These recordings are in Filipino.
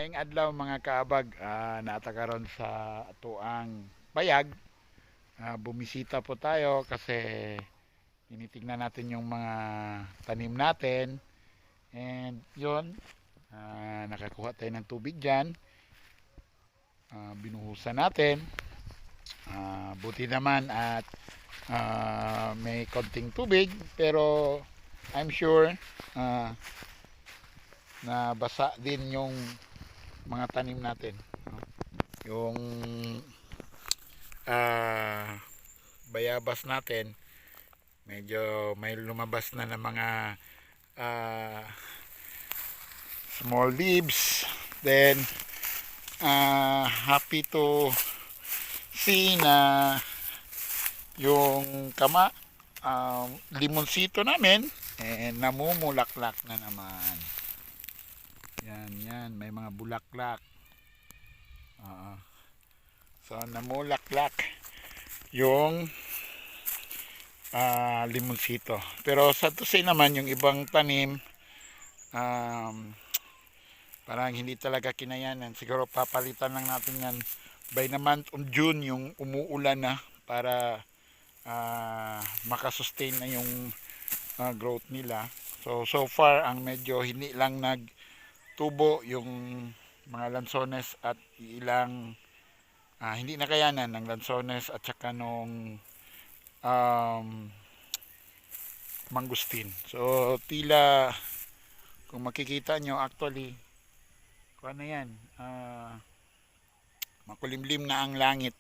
Ngayong adlaw mga kaabag, naatagaron sa tuang bayag. Bumisita po tayo kasi tinitingnan natin yung mga tanim natin. And yun, nakakuha tayo ng tubig dyan. Binuhusan natin. Buti naman at may konting tubig. Pero I'm sure uh, na basa din yung mga tanim natin. Yung ah, bayabas natin medyo may lumabas na ng mga ah, small leaves. Then happy to see na yung limonsito namin namumulaklak na naman. Yan, may mga bulaklak. uh, so namulaklak yung limonsito. Pero sa to say naman, yung ibang tanim parang hindi talaga kinayanan. Siguro papalitan lang natin yan by the month of June, yung umuulan na, para makasustain na yung growth nila. So far ang medyo hindi lang nagtubo yung mga lansones at ilang hindi nakayanan ng lansones at saka nung mangustin. So tila kung makikita nyo, actually kung ano yan, makulimlim na ang langit.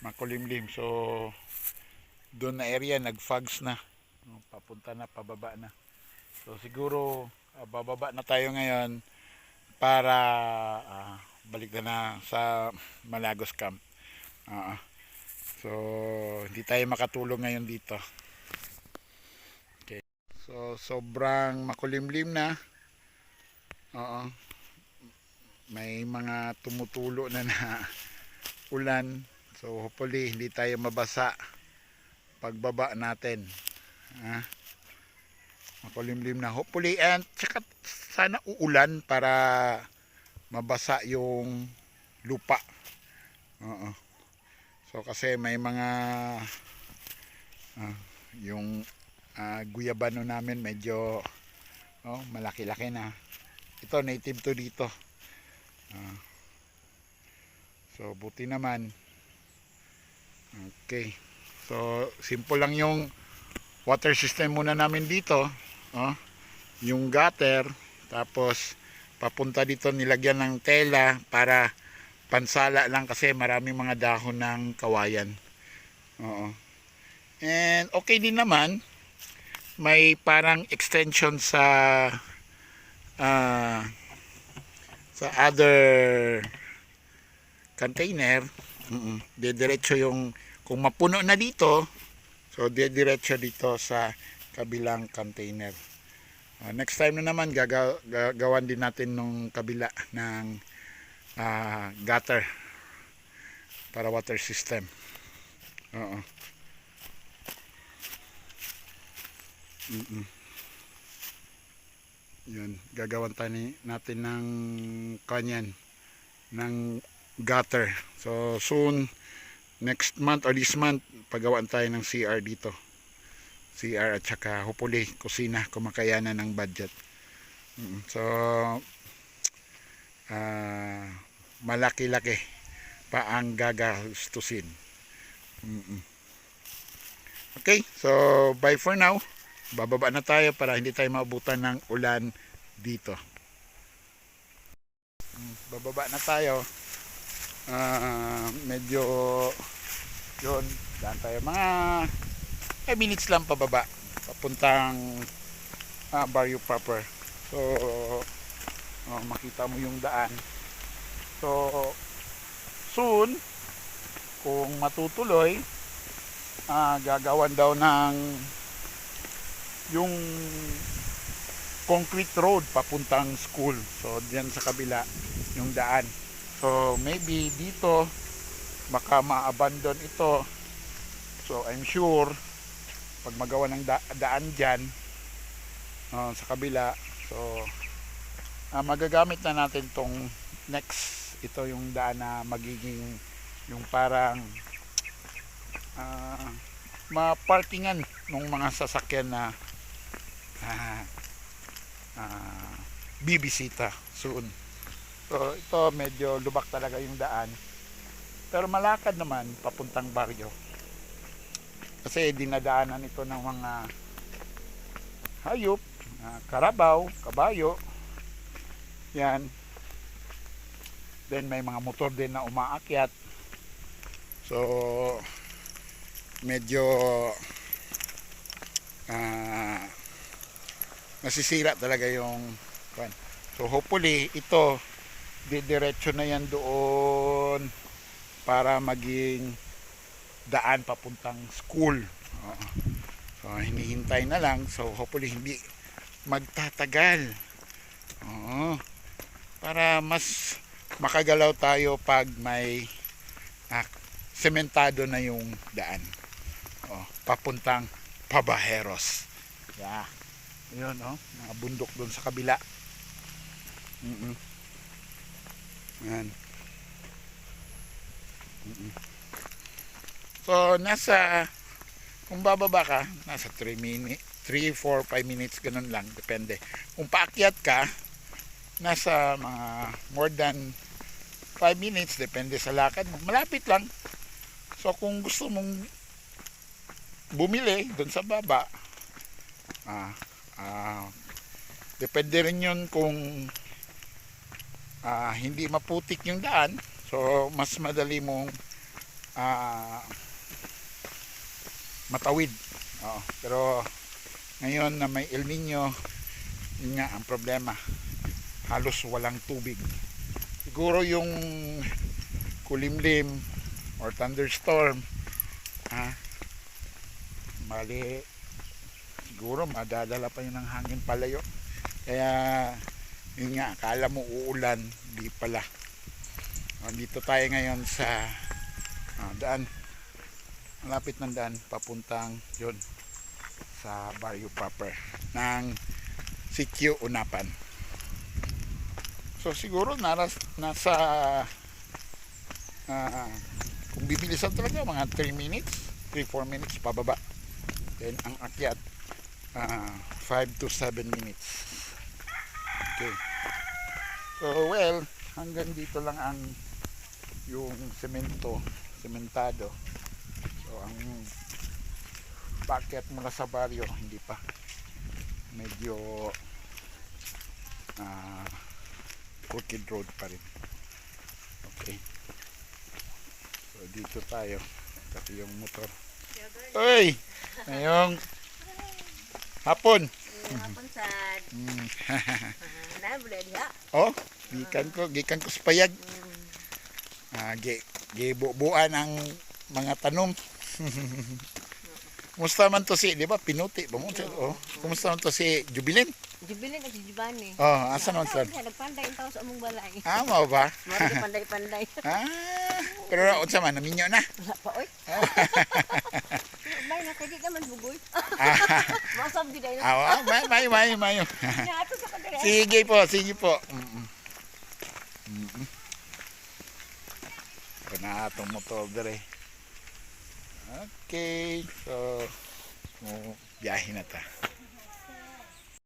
Makulimlim. So doon na area nag-fogs na, papunta na, pababa na. So siguro bababa na tayo ngayon para balik na sa Malagos Camp. So hindi tayo makatulong ngayon dito. Okay. So sobrang makulimlim na. May mga tumutulo na ulan. So hopefully hindi tayo mabasa pagbaba natin. Makulimlim na hopefully, and saka sana uulan para mabasa yung lupa. So kasi may mga yung guyabano namin medyo malaki-laki na. Ito native to dito. So buti naman. Okay. So simple lang yung water system muna namin dito. Yung gutter, tapos papunta dito nilagyan ng tela para pansala lang kasi maraming mga dahon ng kawayan. And okay din naman, may parang extension sa other container. Diretso yung, kung mapuno na dito, so diretso dito sa kabilang container. Next time na naman gagawan din natin nung kabila ng gutter para water system. Yun, gagawan natin ng kanyan ng gutter. So soon, next month or this month, pagawaan tayo ng CR dito. CR at saka hopefully kusina kung makayanan ng budget. So malaki-laki pa ang gagastusin. Okay, so bye for now. Bababa na tayo para hindi tayo maabutan ng ulan dito. Bababa na tayo. Medyo yun, daan tayo mga minutes lang pababa papuntang Barrio proper. So makita mo yung daan. So soon, kung matutuloy, gagawan daw ng yung concrete road papuntang school. So diyan sa kabila yung daan. So maybe dito baka ma-abandon ito. So I'm sure pag magawa ng daan dyan sa kabila, so magagamit na natin tong next, ito yung daan na magiging yung parang maparkingan ng mga sasakyan na ah, bibisita soon. So ito medyo lubak talaga yung daan, pero malakad naman papuntang baryo kasi dinadaanan ito ng mga hayop, karabaw, kabayo, yan. Then may mga motor din na umaakyat, so medyo nasisira talaga yung kwan. So hopefully ito didiretso na yan doon para maging daan papuntang school. So hinihintay na lang, so hopefully hindi magtatagal. Para mas makagalaw tayo pag may sementado na yung daan papuntang Pabajeros. Yeah. Yun, mga bundok doon sa kabila. Yan. So nasa, kung bababa ka, nasa 3 minutes, 3, 4, 5 minutes, ganun lang, depende. Kung paakyat ka, nasa mga more than 5 minutes, depende sa lakad mo. Malapit lang. So kung gusto mong bumili doon sa baba, depende rin yun kung hindi maputik yung daan, so mas madali mong matawid. Pero ngayon na may El Nino, yun nga ang problema, halos walang tubig. Siguro yung kulimlim or thunderstorm, mali, siguro madadala pa yun ng hangin palayo, kaya yun nga, akala mo uulan, di pala. Dito tayo ngayon sa daan, malapit ng daan papuntang yun sa barrio proper ng Sitio Unapan. So siguro nasa kung bibilisan talaga mga 3 minutes, 3-4 minutes pababa. Then ang akyat 5 to 7 minutes. Okay. So well, hanggang dito lang ang yung sementado. So ang paakyat mula sa baryo hindi pa, medyo crooked road pa rin. Okay. So dito tayo, pati yung motor. Oy! Ngayong hapon. Hapon sad. Na boleh dia. Gikan ko sa payag. Gibubuan ang mga tanom. Kumusta man to si, di ba? Pinuti ba mo? Kumusta man to si Jubilin? Jubilin at Jibani. Asa naman sir? Nagpanday ang tao sa among balay. Mao ba? Mao panday-panday. Pero unsa man naminyo na? Wala pa oy. May nakadi ka man bugoy. Masab di dai. Mayo. Ato sa kadere. Sige po. Kana atong motor dire. Okay, so biyahe na ta.